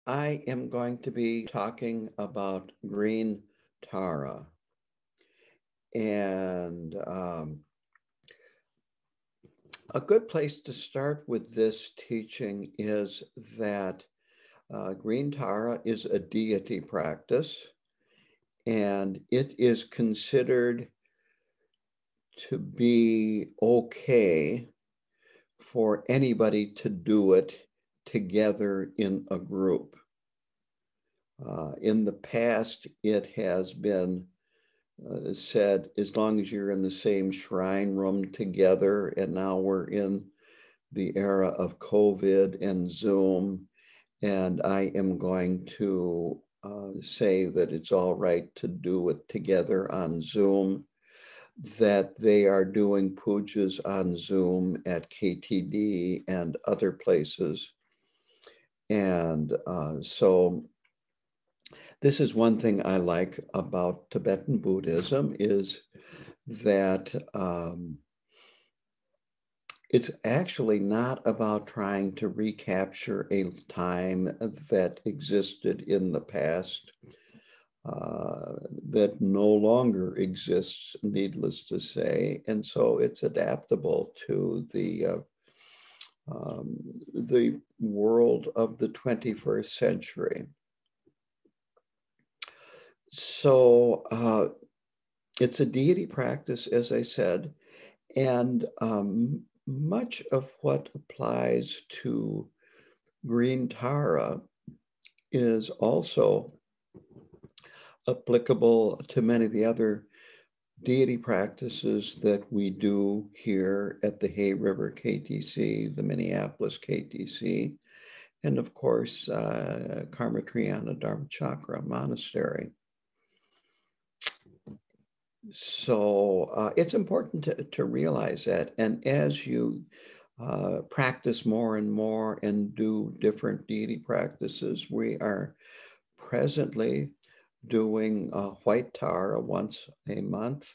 I am going to be talking about green Tara. And a good place to start with this teaching is that green Tara is a deity practice, and it is considered to be okay for anybody to do it together in a group. In the past, it has been said as long as you're in the same shrine room together, and now we're in the era of COVID and Zoom, and I am going to say that it's all right to do it together on Zoom, that they are doing pujas on Zoom at KTD and other places. And so this is one thing I like about Tibetan Buddhism is that it's actually not about trying to recapture a time that existed in the past that no longer exists, needless to say. And so it's adaptable to the world of the 21st century. So it's a deity practice, as I said, and much of what applies to green Tara is also applicable to many of the other deity practices that we do here at the Hay River KTC, the Minneapolis KTC, and of course, Karma Triana Dharma Chakra Monastery. So it's important to realize that. And as you practice more and more and do different deity practices, we are presently doing White Tara once a month,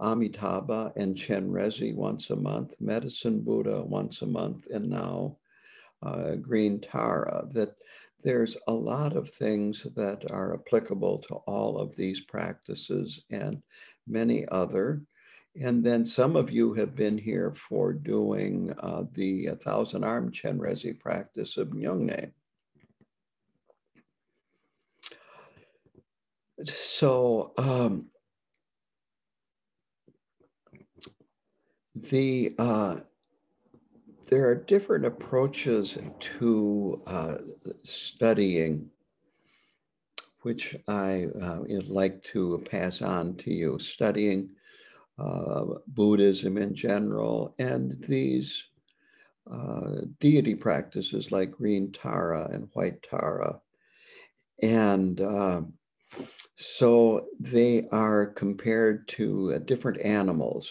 Amitabha and Chenrezi once a month, Medicine Buddha once a month, and now green Tara. That there's a lot of things that are applicable to all of these practices and many other. And then some of you have been here for doing the thousand arm Chenrezi practice of Myeongne. So there are different approaches to studying, which I would like to pass on to you, studying Buddhism in general and these deity practices like green Tara and white Tara. And so they are compared to different animals.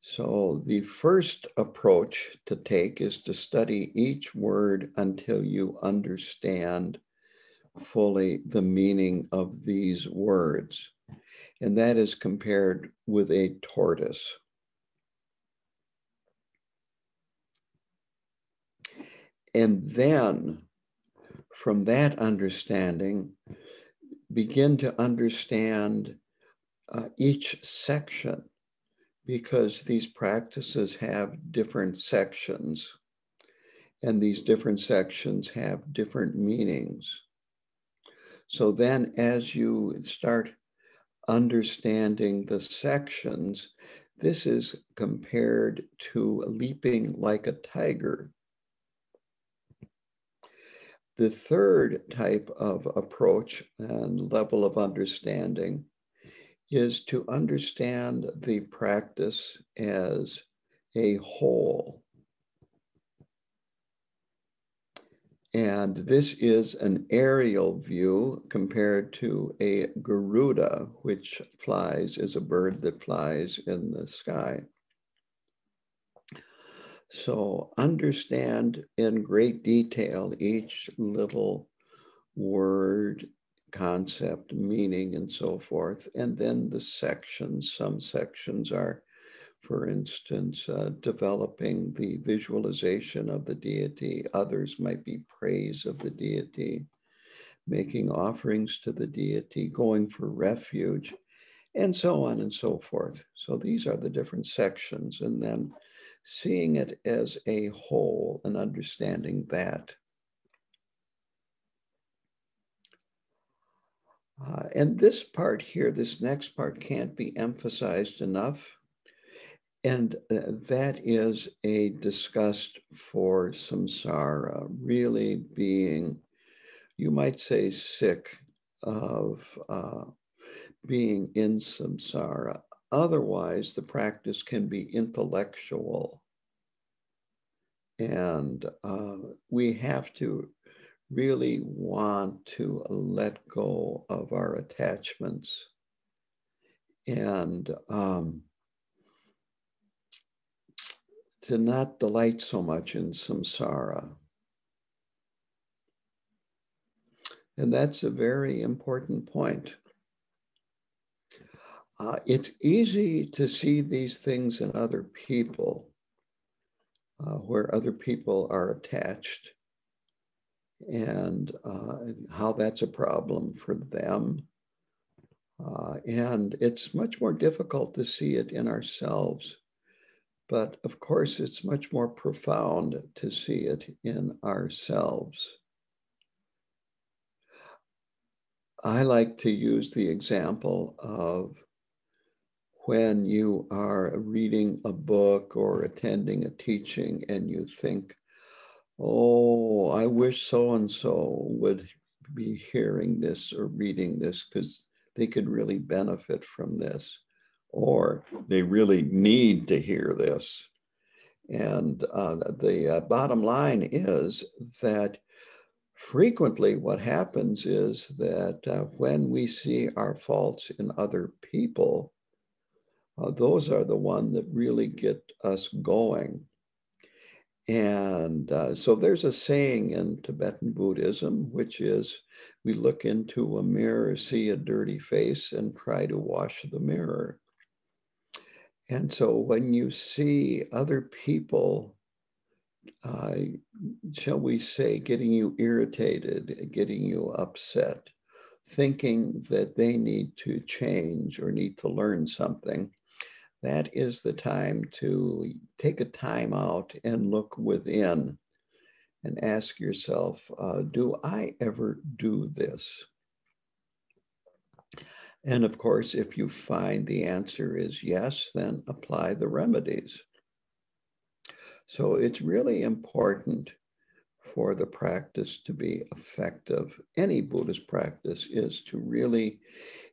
So the first approach to take is to study each word until you understand fully the meaning of these words. And that is compared with a tortoise. And then from that understanding, begin to understand each section, because these practices have different sections, and these different sections have different meanings. So then as you start understanding the sections, this is compared to leaping like a tiger. The third type of approach and level of understanding is to understand the practice as a whole. And this is an aerial view compared to a Garuda, which flies, is a bird that flies in the sky. So understand in great detail each little word, concept, meaning, and so forth. And then the sections, some sections are For instance, developing the visualization of the deity. Others might be praise of the deity, making offerings to the deity, going for refuge, and so on and so forth. So these are the different sections, and then seeing it as a whole and understanding that. And this part here, this next part, can't be emphasized enough. And that is a disgust for samsara, really being, you might say, sick of being in samsara. Otherwise, the practice can be intellectual. And we have to really want to let go of our attachments and to not delight so much in samsara. And that's a very important point. It's easy to see these things in other people, where other people are attached, and how that's a problem for them. And it's much more difficult to see it in ourselves. But of course, it's much more profound to see it in ourselves. I like to use the example of when you are reading a book or attending a teaching and you think, oh, I wish so-and-so would be hearing this or reading this because they could really benefit from this, or they really need to hear this. And the bottom line is that frequently what happens is that when we see our faults in other people, those are the ones that really get us going. And so there's a saying in Tibetan Buddhism, which is, we look into a mirror, see a dirty face, and try to wash the mirror. And so when you see other people, shall we say, getting you irritated, getting you upset, thinking that they need to change or need to learn something, that is the time to take a time out and look within and ask yourself, do I ever do this? And of course, if you find the answer is yes, then apply the remedies. So it's really important for the practice to be effective. Any Buddhist practice is to really,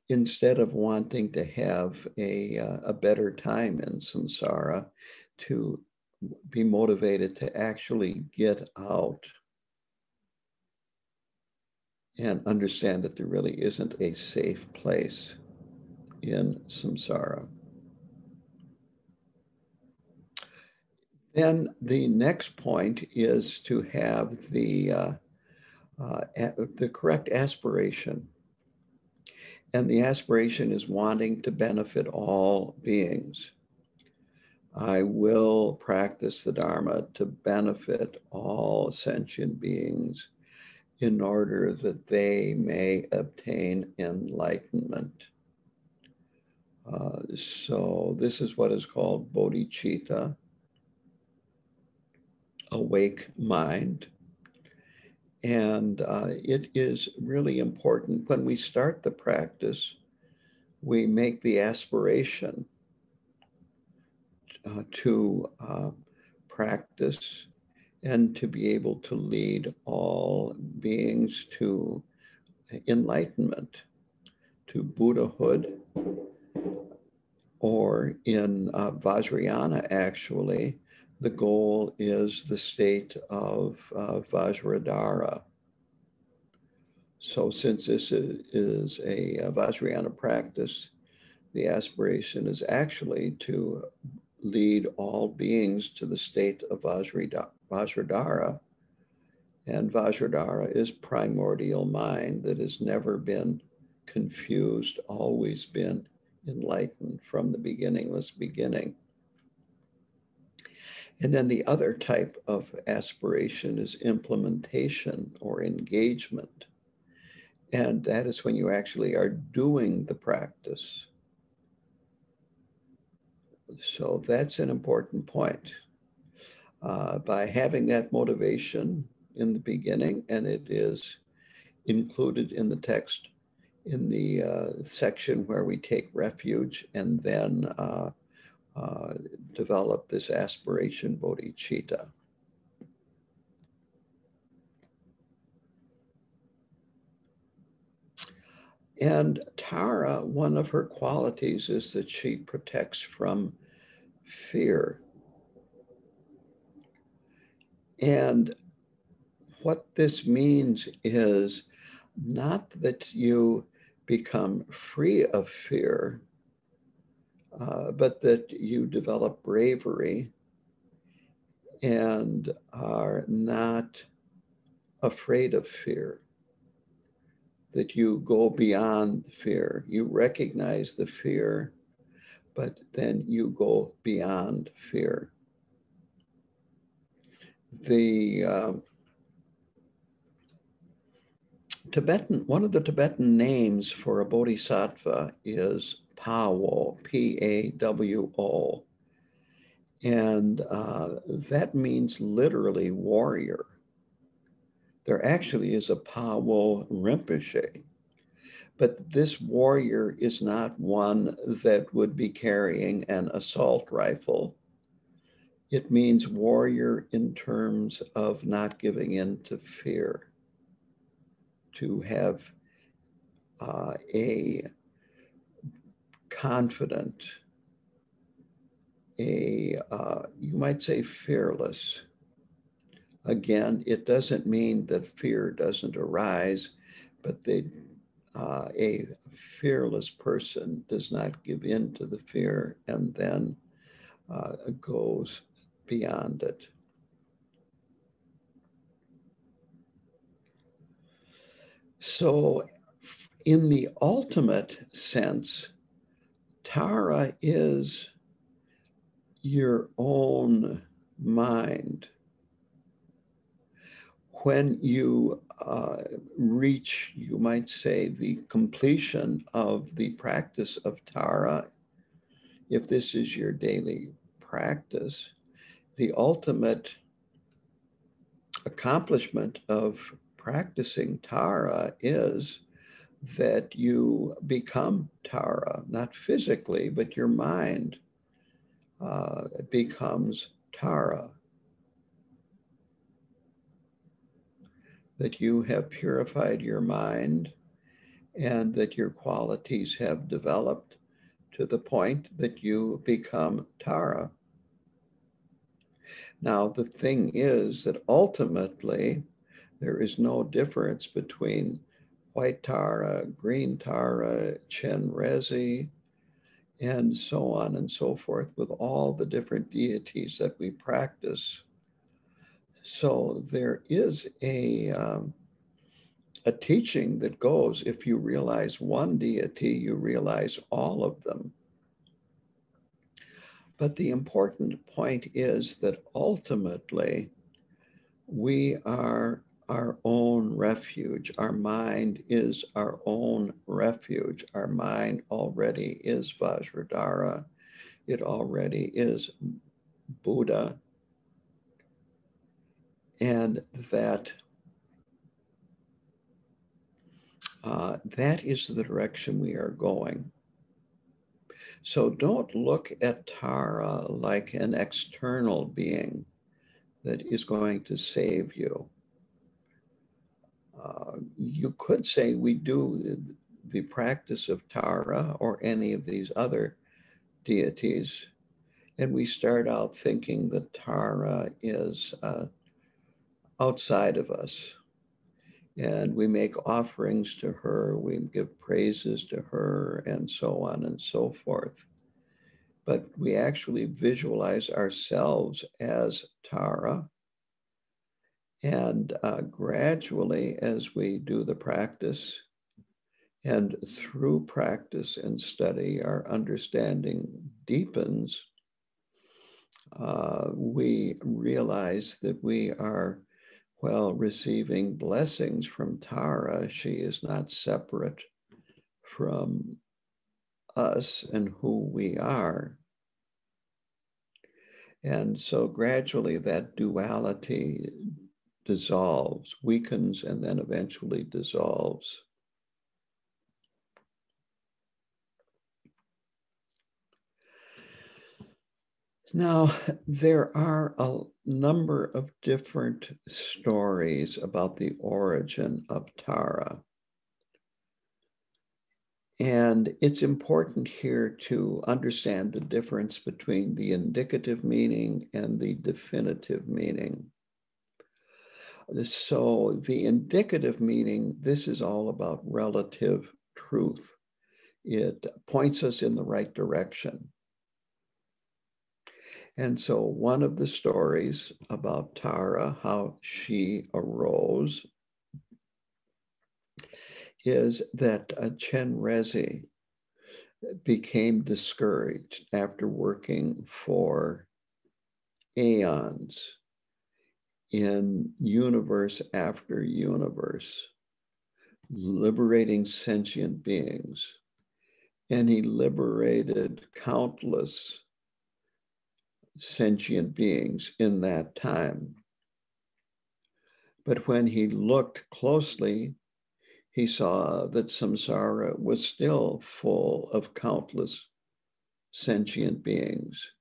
instead of wanting to have a better time in samsara, to be motivated to actually get out and understand that there really isn't a safe place in samsara. Then the next point is to have the correct aspiration. And the aspiration is wanting to benefit all beings. I will practice the Dharma to benefit all sentient beings in order that they may obtain enlightenment. So this is what is called bodhicitta, awake mind. And it is really important. When we start the practice, we make the aspiration to practice and to be able to lead all beings to enlightenment, to Buddhahood, or in Vajrayana, actually, the goal is the state of Vajradhara. So since this is a Vajrayana practice, the aspiration is actually to lead all beings to the state of Vajradhara. And Vajradhara is primordial mind that has never been confused, always been enlightened from the beginningless beginning. And then the other type of aspiration is implementation or engagement. And that is when you actually are doing the practice. So that's an important point. By having that motivation in the beginning, and it is included in the text in the section where we take refuge and then uh, develop this aspiration bodhicitta. And Tara, one of her qualities is that she protects from fear. And what this means is not that you become free of fear, but that you develop bravery and are not afraid of fear, that you go beyond fear. You recognize the fear, but then you go beyond fear. The one of the Tibetan names for a bodhisattva is Pawo, Pawo. And that means literally warrior. There actually is a Pawo Rinpoche, but this warrior is not one that would be carrying an assault rifle. It means warrior in terms of not giving in to fear, to have a confident, you might say fearless. Again, it doesn't mean that fear doesn't arise, but a fearless person does not give in to the fear and then goes beyond it. So in the ultimate sense, Tara is your own mind. When you reach, you might say, the completion of the practice of Tara, if this is your daily practice, the ultimate accomplishment of practicing Tara is that you become Tara, not physically, but your mind becomes Tara. That you have purified your mind and that your qualities have developed to the point that you become Tara. Now, the thing is that ultimately, there is no difference between white Tara, green Tara, Chenrezi, and so on and so forth with all the different deities that we practice. So there is a teaching that goes, if you realize one deity, you realize all of them. But the important point is that ultimately, we are our own refuge. Our mind is our own refuge. Our mind already is Vajradhara. It already is Buddha. And that that is the direction we are going. So don't look at Tara like an external being that is going to save you. You could say we do the practice of Tara or any of these other deities, and we start out thinking that Tara is outside of us. And we make offerings to her, we give praises to her, and so on and so forth. But we actually visualize ourselves as Tara. And gradually, as we do the practice, and through practice and study, our understanding deepens. we realize that we are, well, receiving blessings from Tara. She is not separate from us and who we are. And so gradually that duality dissolves, weakens, and then eventually dissolves. Now, there are a number of different stories about the origin of Tara. And it's important here to understand the difference between the indicative meaning and the definitive meaning. So the indicative meaning, this is all about relative truth. It points us in the right direction. And so one of the stories about Tara, how she arose, is that Chenrezig became discouraged after working for aeons in universe after universe, liberating sentient beings. And he liberated countless sentient beings in that time. But when he looked closely, he saw that samsara was still full of countless sentient beings.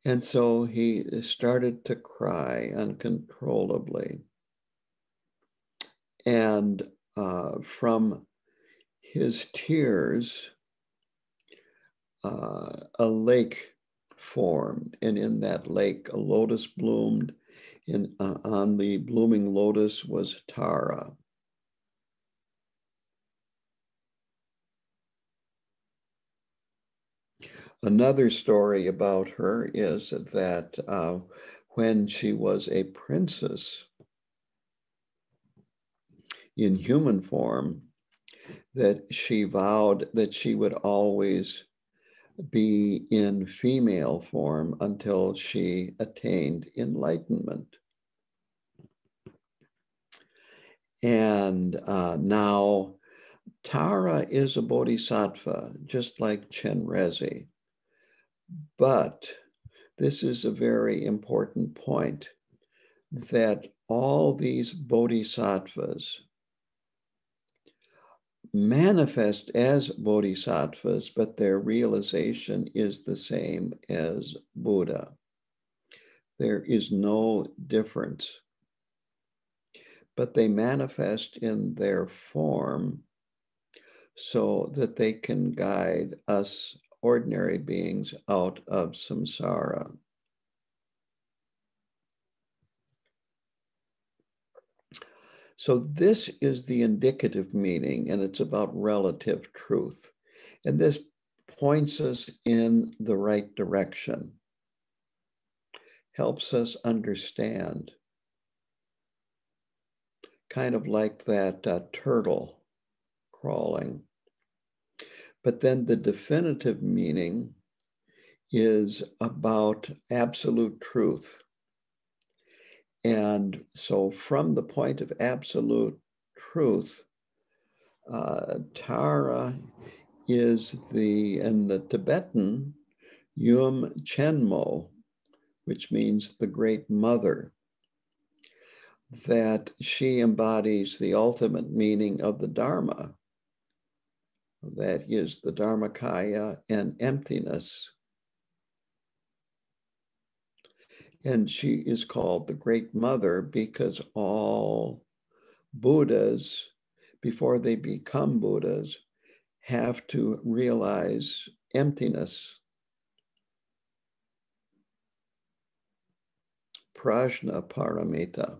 And so he started to cry uncontrollably. And from his tears, a lake formed, and in that lake, a lotus bloomed. On the blooming lotus was Tara. Another story about her is that when she was a princess in human form, that she vowed that she would always be in female form until she attained enlightenment. And now Tara is a bodhisattva, just like Chenrezig. But this is a very important point, that all these bodhisattvas manifest as bodhisattvas, but their realization is the same as Buddha. There is no difference, but they manifest in their form so that they can guide us ordinary beings out of samsara. So this is the indicative meaning, and it's about relative truth. And this points us in the right direction, helps us understand, kind of like that turtle crawling. But then the definitive meaning is about absolute truth. And so from the point of absolute truth, Tara is in the Tibetan, Yum Chenmo, which means the great mother, that she embodies the ultimate meaning of the Dharma. That is the Dharmakaya and emptiness. And she is called the Great Mother because all Buddhas, before they become Buddhas, have to realize emptiness. Prajna paramita.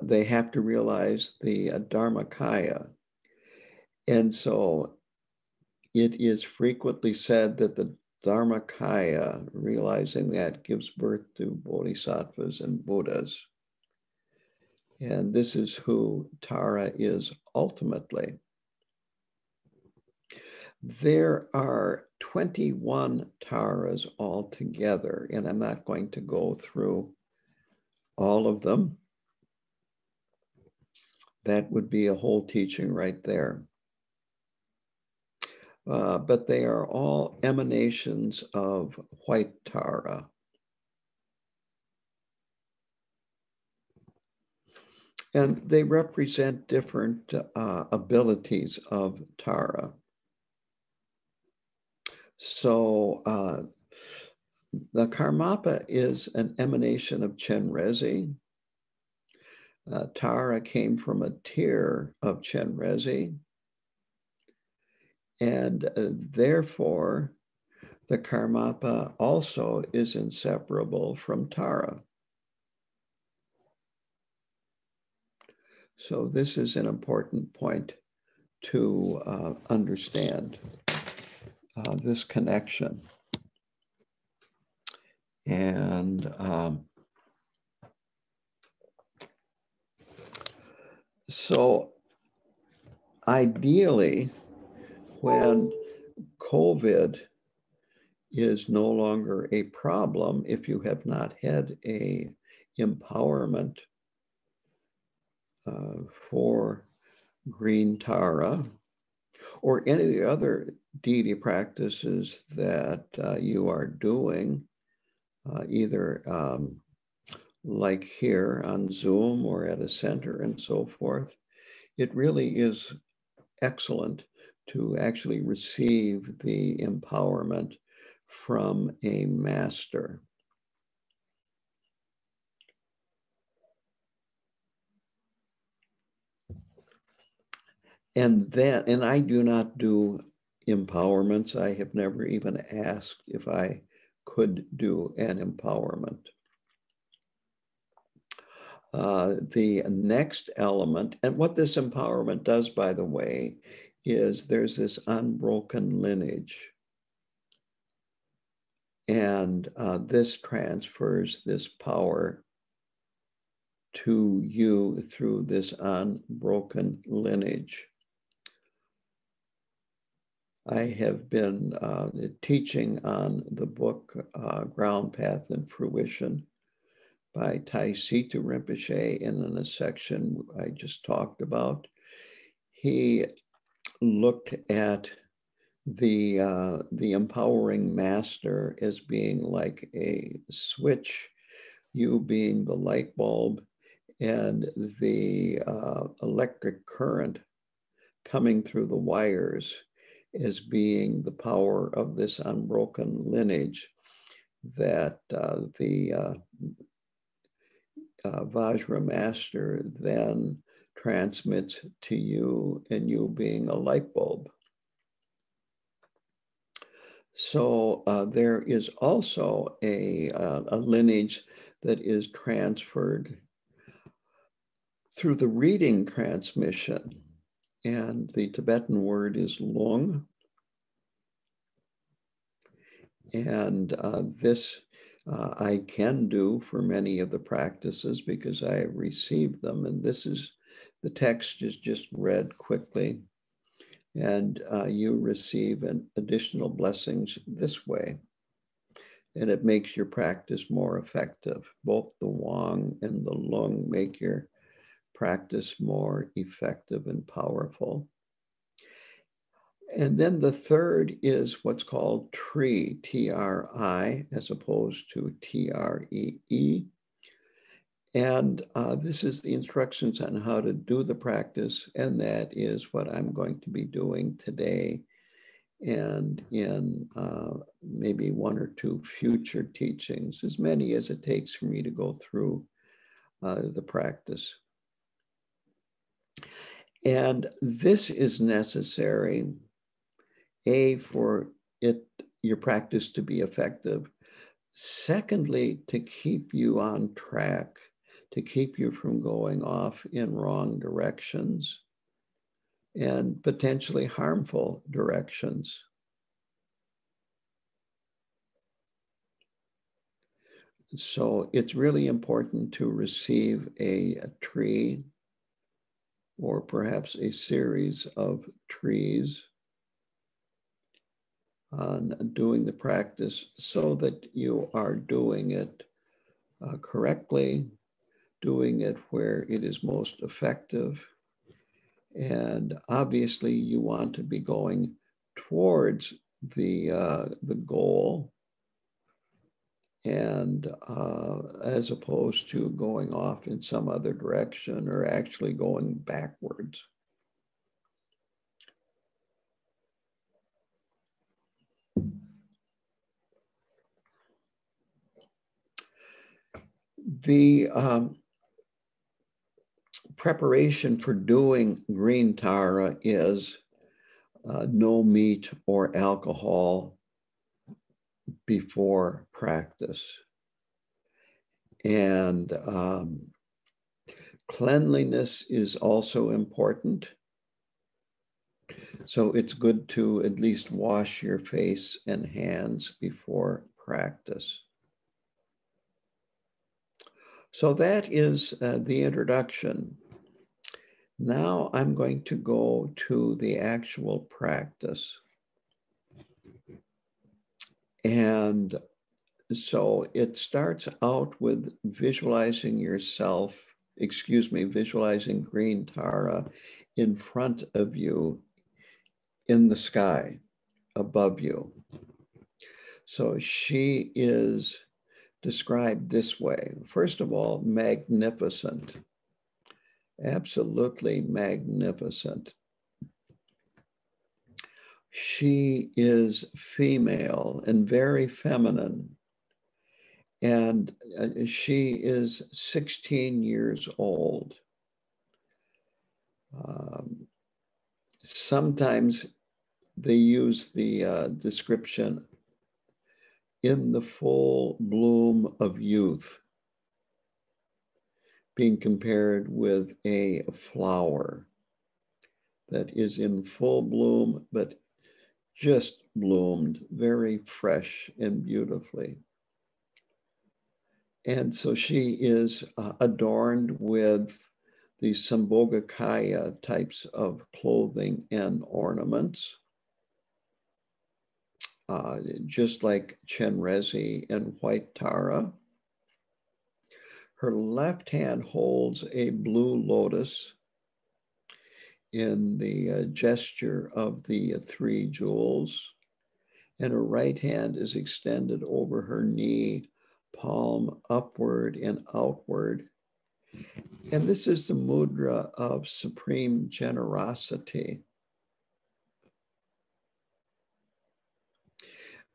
They have to realize the Dharmakaya. And so it is frequently said that the Dharmakaya, realizing that, gives birth to bodhisattvas and Buddhas. And this is who Tara is ultimately. There are 21 taras altogether, and I'm not going to go through all of them. That would be a whole teaching right there. But they are all emanations of white Tara. And they represent different abilities of Tara. So the Karmapa is an emanation of Chenrezi. Tara came from a tier of Chenrezi. And therefore, the Karmapa also is inseparable from Tara. So this is an important point to understand this connection. And so ideally, when COVID is no longer a problem, if you have not had a empowerment for green Tara, or any of the other deity practices that you are doing, either like here on Zoom or at a center and so forth, it really is excellent to actually receive the empowerment from a master. And I do not do empowerments. I have never even asked if I could do an empowerment. The next element, and what this empowerment does, by the way, is there's this unbroken lineage. And this transfers this power to you through this unbroken lineage. I have been teaching on the book Ground Path and Fruition by Tai Situ Rinpoche, and in a section I just talked about, he looked at the empowering master as being like a switch, you being the light bulb, and the electric current coming through the wires as being the power of this unbroken lineage that the Vajra master then transmits to you, and you being a light bulb. So there is also a lineage that is transferred through the reading transmission. And the Tibetan word is lung. And this I can do for many of the practices because I have received them. And this is, the text is just read quickly. And you receive an additional blessings this way. And it makes your practice more effective. Both the Wang and the Lung make your practice more effective and powerful. And then the third is what's called TRI, T-R-I, as opposed to T-R-E-E. And this is the instructions on how to do the practice. And that is what I'm going to be doing today and in maybe one or two future teachings, as many as it takes for me to go through the practice. And this is necessary, A, for your practice to be effective. Secondly, to keep you on track, to keep you from going off in wrong directions and potentially harmful directions. So it's really important to receive a tree or perhaps a series of trees on doing the practice so that you are doing it correctly, doing it where it is most effective. And obviously you want to be going towards the goal, and as opposed to going off in some other direction or actually going backwards. The preparation for doing green Tara is no meat or alcohol before practice. And cleanliness is also important. So it's good to at least wash your face and hands before practice. So that is the introduction. Now I'm going to go to the actual practice. And so it starts out with visualizing yourself, visualizing green Tara in front of you in the sky above you. So she is described this way. First of all, magnificent, absolutely magnificent. She is female and very feminine. And she is 16 years old. Sometimes they use the description in the full bloom of youth, being compared with a flower that is in full bloom, but just bloomed very fresh and beautifully. And so she is adorned with the Sambhogakaya types of clothing and ornaments, just like Chenrezig and White Tara. Her left hand holds a blue lotus in the gesture of the three jewels, and her right hand is extended over her knee, palm upward and outward. And this is the mudra of supreme generosity.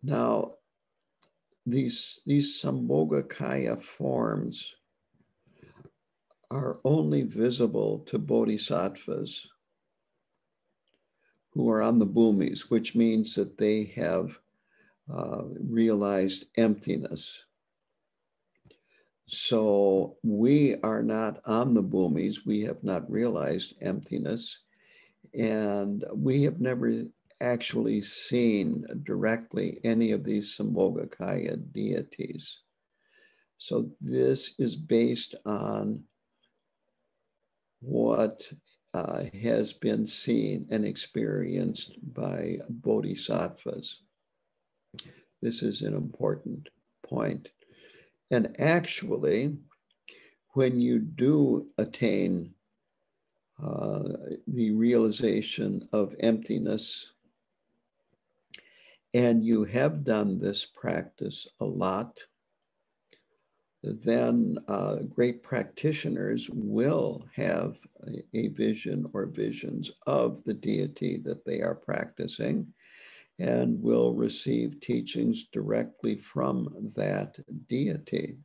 Now, these Sambhogakaya forms are only visible to bodhisattvas who are on the bhumis, which means that they have realized emptiness. So we are not on the bhumis. We have not realized emptiness, and we have never actually seen directly any of these Sambhogakaya deities. So this is based on what has been seen and experienced by bodhisattvas. This is an important point. And actually, when you do attain the realization of emptiness, and you have done this practice a lot, then great practitioners will have a vision or visions of the deity that they are practicing, and will receive teachings directly from that deity.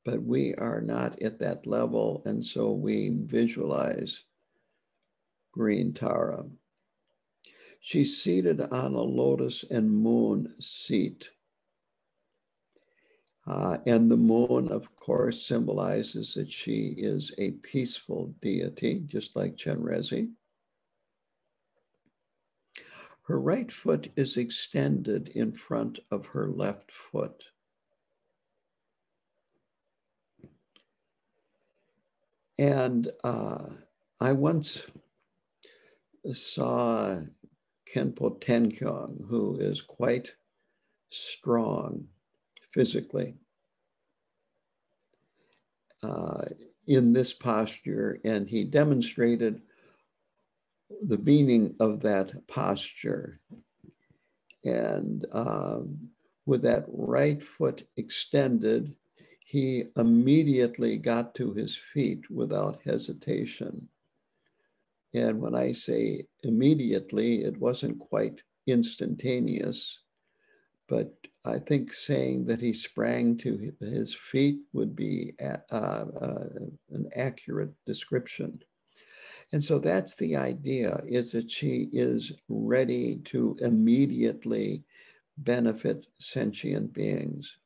But we are not at that level, and so we visualize green Tara. She's seated on a lotus and moon seat. And the moon, of course, symbolizes that she is a peaceful deity, just like Chenrezig. Her right foot is extended in front of her left foot. And I once saw Khenpo Tenkyong, who is quite strong physically, in this posture, and he demonstrated the meaning of that posture. And with that right foot extended, he immediately got to his feet without hesitation. And when I say immediately, it wasn't quite instantaneous, but I think saying that he sprang to his feet would be an accurate description. And so that's the idea, is that she is ready to immediately benefit sentient beings.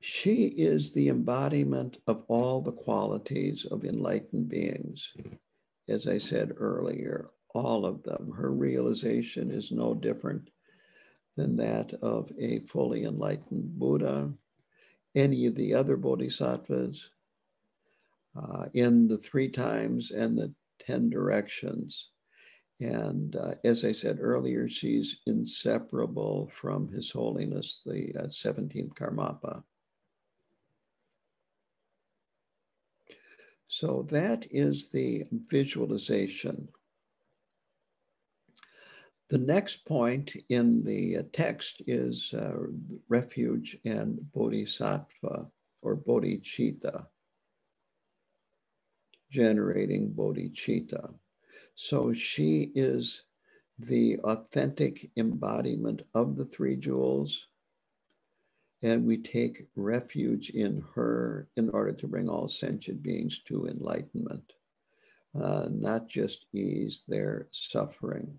She is the embodiment of all the qualities of enlightened beings. As I said earlier, all of them. Her realization is no different than that of a fully enlightened Buddha, any of the other bodhisattvas, in the 3 times and the 10 directions. And as I said earlier, she's inseparable from His Holiness, the 17th Karmapa. So that is the visualization. The next point in the text is refuge and bodhisattva or bodhicitta, generating bodhicitta. So she is the authentic embodiment of the 3 jewels, and we take refuge in her in order to bring all sentient beings to enlightenment, not just ease their suffering.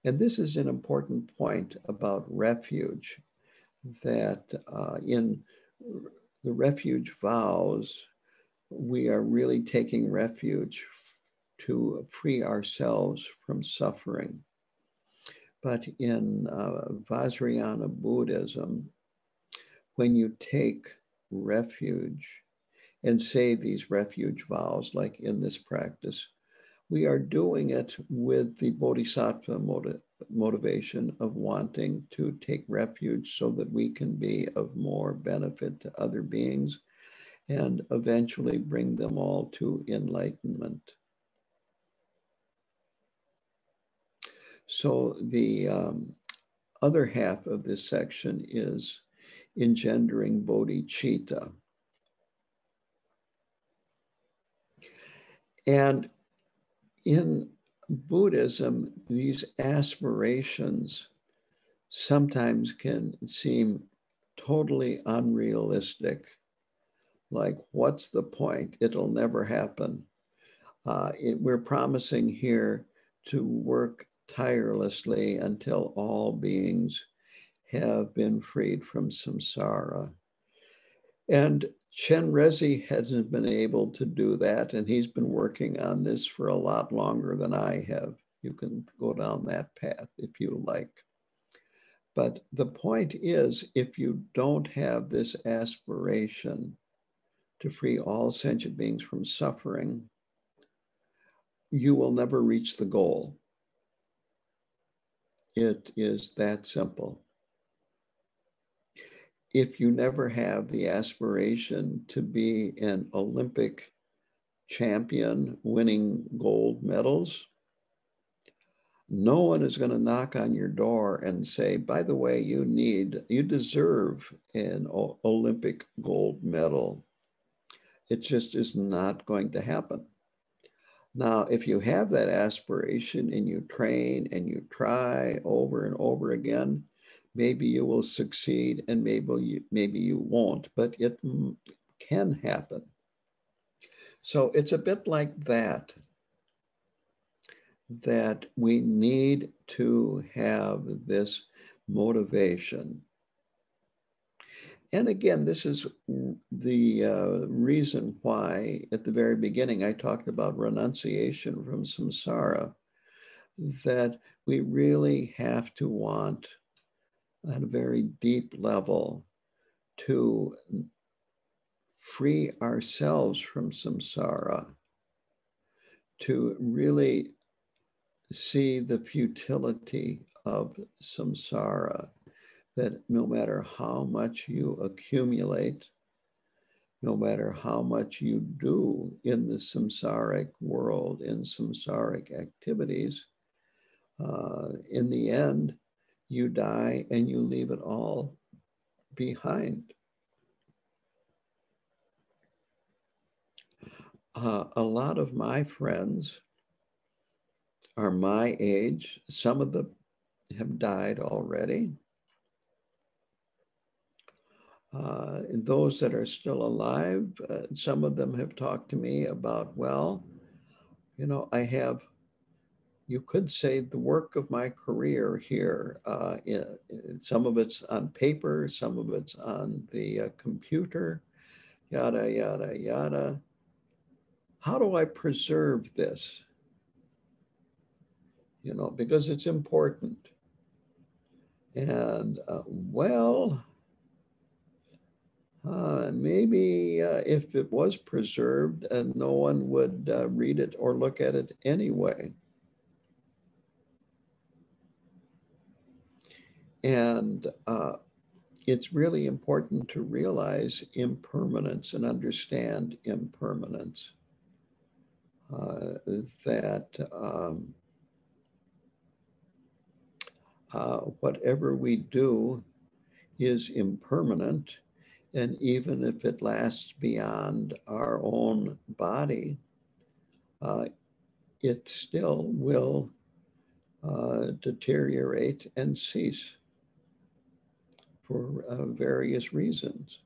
And this is an important point about refuge, that in the refuge vows, we are really taking refuge to free ourselves from suffering. But in Vajrayana Buddhism, when you take refuge and say these refuge vows, like in this practice, we are doing it with the bodhisattva motivation of wanting to take refuge so that we can be of more benefit to other beings and eventually bring them all to enlightenment. So the other half of this section is engendering bodhicitta. And in Buddhism, these aspirations sometimes can seem totally unrealistic. Like, what's the point? It'll never happen. We're promising here to work tirelessly until all beings have been freed from samsara. And Chen Rezi hasn't been able to do that, and he's been working on this for a lot longer than I have. You can go down that path if you like. But the point is, if you don't have this aspiration to free all sentient beings from suffering, you will never reach the goal. It is that simple. If you never have the aspiration to be an Olympic champion winning gold medals, no one is going to knock on your door and say, by the way, you deserve an Olympic gold medal. It just is not going to happen. Now, if you have that aspiration and you train and you try over and over again, maybe you will succeed and maybe you won't, but it can happen. So it's a bit like that we need to have this motivation. And again, this is the reason why at the very beginning I talked about renunciation from samsara, that we really have to want at a very deep level to free ourselves from samsara. to really see the futility of samsara, that no matter how much you accumulate, no matter how much you do in the samsaric world, in samsaric activities, in the end, you die and you leave it all behind. A lot of my friends are my age. Some of them have died already. And those that are still alive, some of them have talked to me about, well, you know, I have, you could say, the work of my career here. Some of it's on paper, some of it's on the computer, yada, yada, yada. How do I preserve this? You know, because it's important. And maybe if it was preserved, no one would read it or look at it anyway. And it's really important to realize impermanence and understand impermanence. That whatever we do is impermanent. And even if it lasts beyond our own body, it still will deteriorate and cease for various reasons.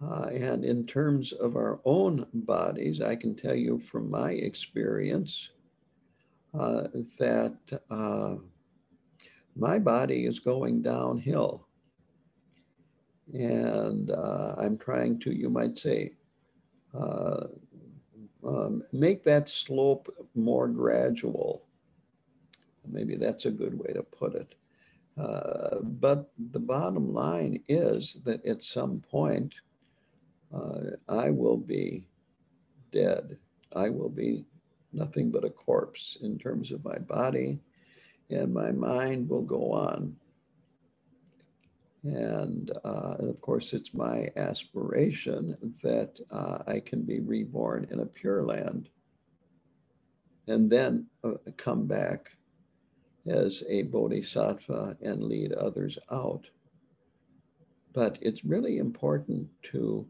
And in terms of our own bodies, I can tell you from my experience that my body is going downhill. And I'm trying to, you might say, make that slope more gradual. Maybe that's a good way to put it. But the bottom line is that at some point, I will be dead. I will be nothing but a corpse in terms of my body, and my mind will go on. And of course, it's my aspiration that I can be reborn in a Pure Land and then come back as a bodhisattva and lead others out. But it's really important to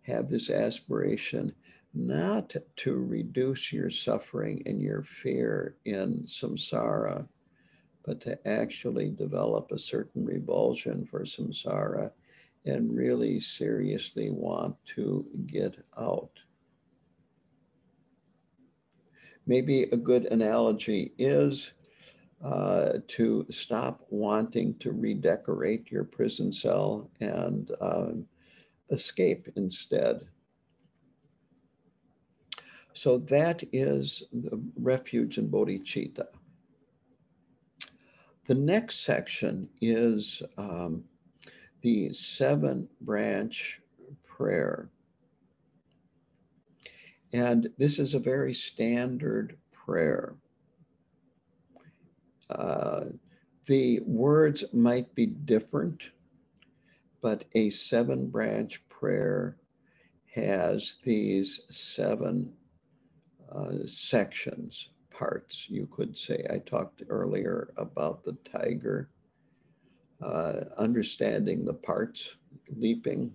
have this aspiration not to reduce your suffering and your fear in samsara, but to actually develop a certain revulsion for samsara and really seriously want to get out. Maybe a good analogy is to stop wanting to redecorate your prison cell and escape instead. So that is the refuge in bodhicitta. The next section is the 7-branch prayer. And this is a very standard prayer. The words might be different, but a 7-branch prayer has these 7 sections, parts, you could say. I talked earlier about the tiger, understanding the parts, leaping.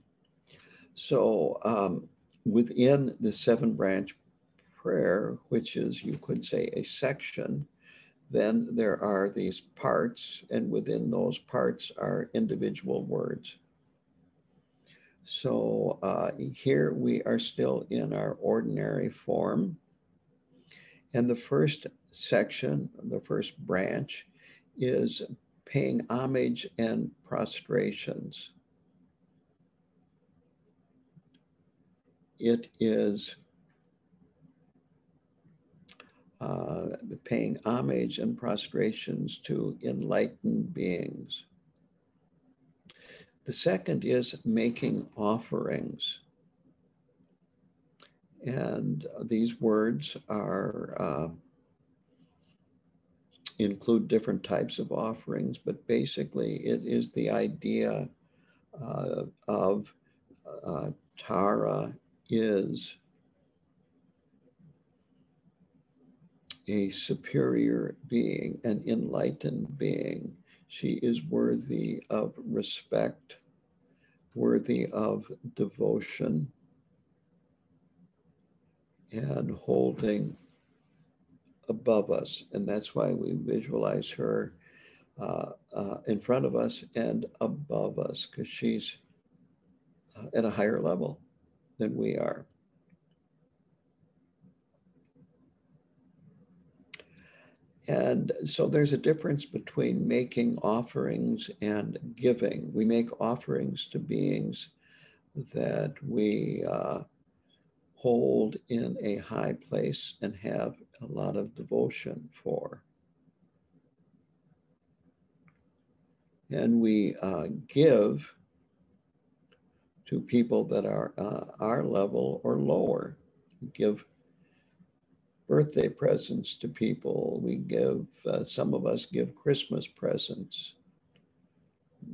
So within the 7-branch prayer, which is, you could say, a section, then there are these parts, and within those parts are individual words. So here we are still in our ordinary form. And the first section, the first branch, is paying homage and prostrations. It is paying homage and prostrations to enlightened beings. The second is making offerings. And these words are include different types of offerings, but basically it is the idea of Tara is a superior being, an enlightened being. She is worthy of respect, worthy of devotion, and holding above us. And that's why we visualize her in front of us and above us, because she's at a higher level than we are. And so there's a difference between making offerings and giving. We make offerings to beings that we hold in a high place and have a lot of devotion for. And we give to people that are our level or lower. We give birthday presents to people. We give, some of us give Christmas presents.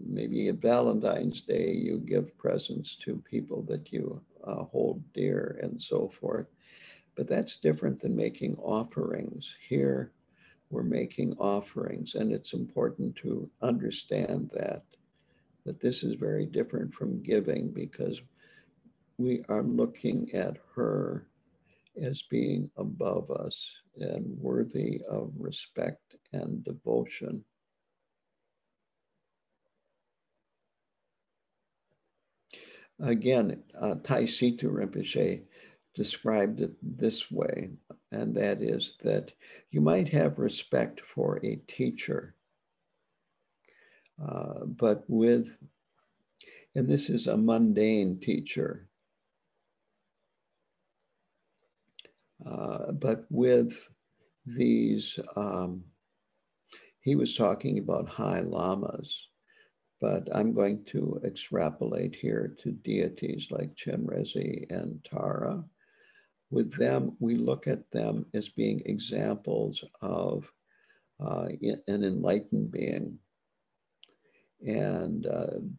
Maybe at Valentine's Day, you give presents to people that you hold dear and so forth. But that's different than making offerings. Here, we're making offerings, and it's important to understand that this is very different from giving, because we are looking at her as being above us and worthy of respect and devotion. Again, Tai Situ Rinpoche described it this way, and that is that you might have respect for a teacher, but with, and this is a mundane teacher, but with these, he was talking about high lamas, but I'm going to extrapolate here to deities like Chenrezig and Tara. With them, we look at them as being examples of an enlightened being. And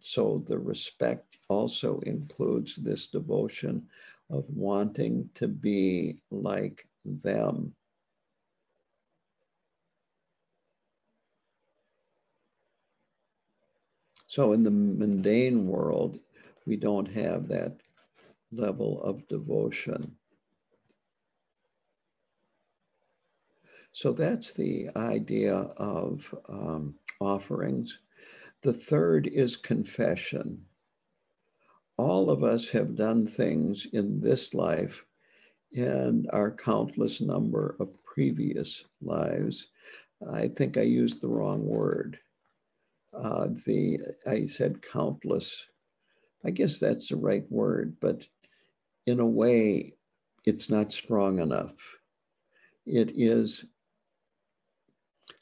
so the respect also includes this devotion of wanting to be like them. So in the mundane world, we don't have that level of devotion. So that's the idea of offerings. The third is confession. All of us have done things in this life and our countless number of previous lives. I think I used the wrong word. I said countless. I guess that's the right word, but in a way, it's not strong enough. It is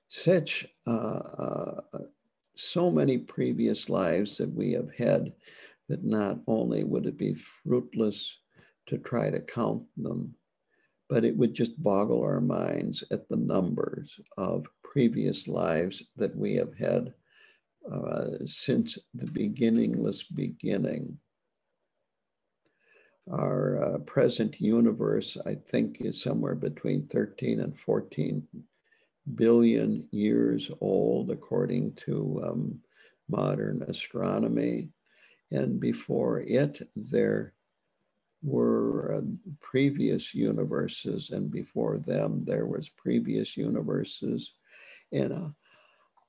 such so many previous lives that we have had that not only would it be fruitless to try to count them, but it would just boggle our minds at the numbers of previous lives that we have had since the beginningless beginning. Our present universe, I think, is somewhere between 13 and 14 billion years old, according to modern astronomy. And before it, there were previous universes, and before them, there was previous universes, and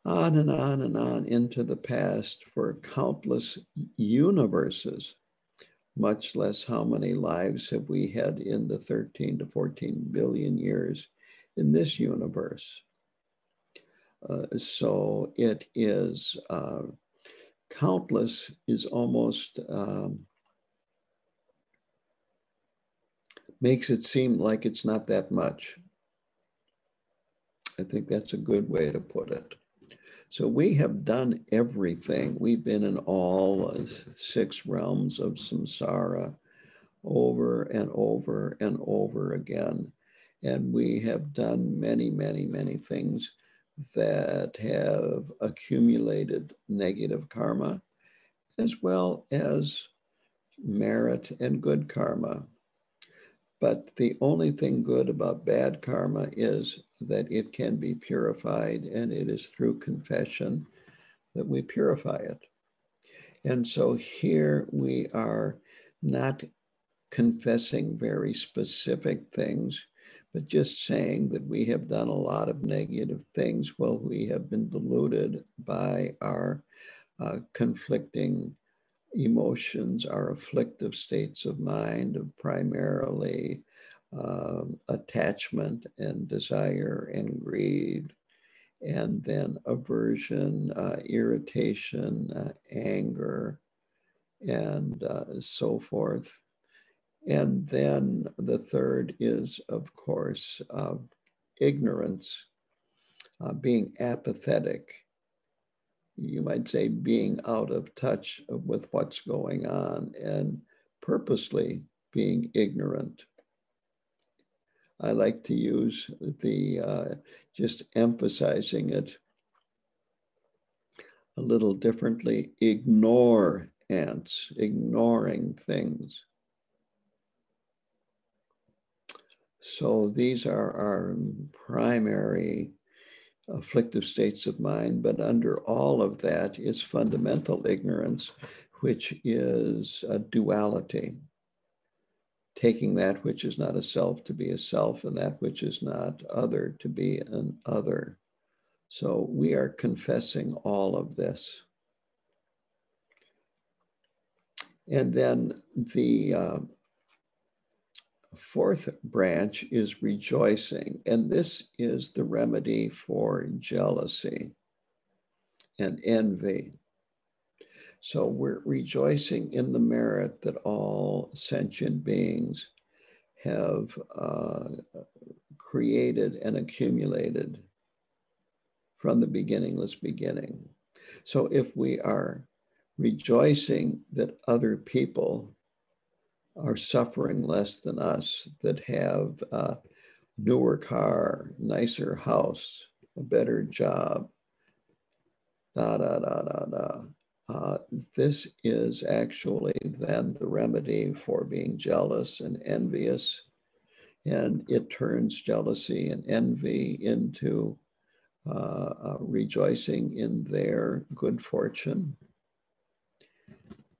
on and on and on into the past for countless universes, much less how many lives have we had in the 13 to 14 billion years in this universe. So it is countless is almost makes it seem like it's not that much. I think that's a good way to put it. So we have done everything. We've been in all 6 realms of samsara. over and over and over again. And we have done many, many, many things that have accumulated negative karma, as well as merit and good karma. But the only thing good about bad karma is that it can be purified, and it is through confession that we purify it. And so here we are not confessing very specific things, but just saying that we have done a lot of negative things. Well, we have been deluded by our conflicting emotions, our afflictive states of mind of primarily attachment and desire and greed, and then aversion, irritation, anger, and so forth. And then the third is, of course, ignorance, being apathetic. You might say being out of touch with what's going on and purposely being ignorant. I like to use the, just emphasizing it a little differently, ignore ants, ignoring things. So these are our primary afflictive states of mind, but under all of that is fundamental ignorance, which is a duality, taking that which is not a self to be a self and that which is not other to be an other. So we are confessing all of this. And then the fourth branch is rejoicing, and this is the remedy for jealousy and envy. So we're rejoicing in the merit that all sentient beings have created and accumulated from the beginningless beginning. So if we are rejoicing that other people are suffering less than us, that have a newer car, nicer house, a better job, da, da, da, da, da. This is actually then the remedy for being jealous and envious. And it turns jealousy and envy into rejoicing in their good fortune.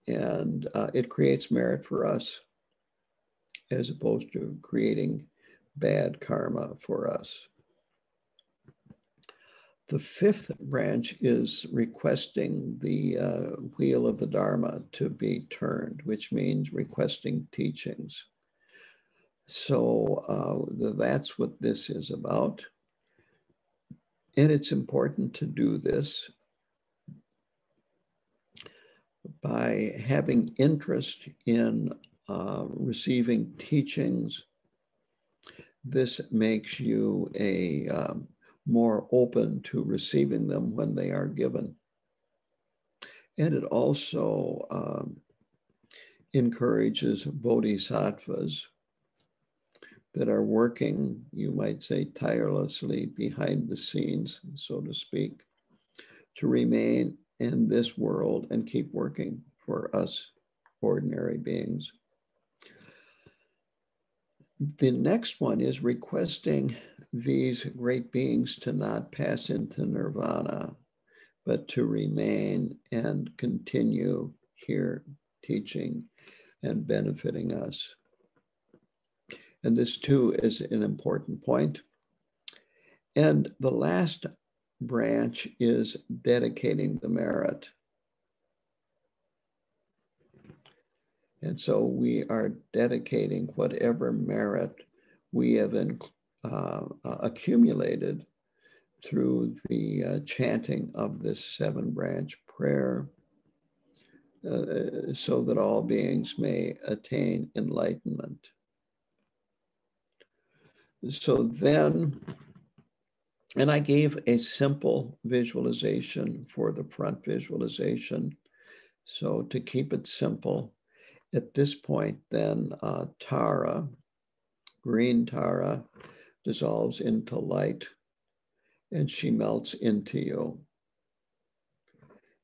And it creates merit for us, as opposed to creating bad karma for us. The fifth branch is requesting the wheel of the Dharma to be turned, which means requesting teachings. So that's what this is about. And it's important to do this by having interest in receiving teachings. This makes you more open to receiving them when they are given. And it also encourages bodhisattvas that are working, you might say, tirelessly behind the scenes, so to speak, to remain in this world and keep working for us ordinary beings. The next one is requesting these great beings to not pass into nirvana, but to remain and continue here teaching and benefiting us. And this too is an important point. And the last branch is dedicating the merit. And so we are dedicating whatever merit we have accumulated through the chanting of this 7-branch prayer, so that all beings may attain enlightenment. So then, and I gave a simple visualization for the front visualization. So to keep it simple, At this point, then Tara, green Tara, dissolves into light, and she melts into you.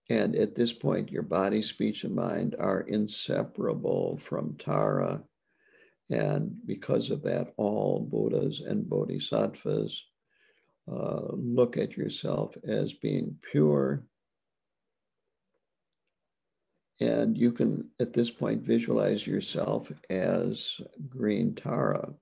And at this point, your body, speech, and mind are inseparable from Tara. And because of that, all Buddhas and Bodhisattvas look at yourself as being pure. And you can, at this point, visualize yourself as green Tara.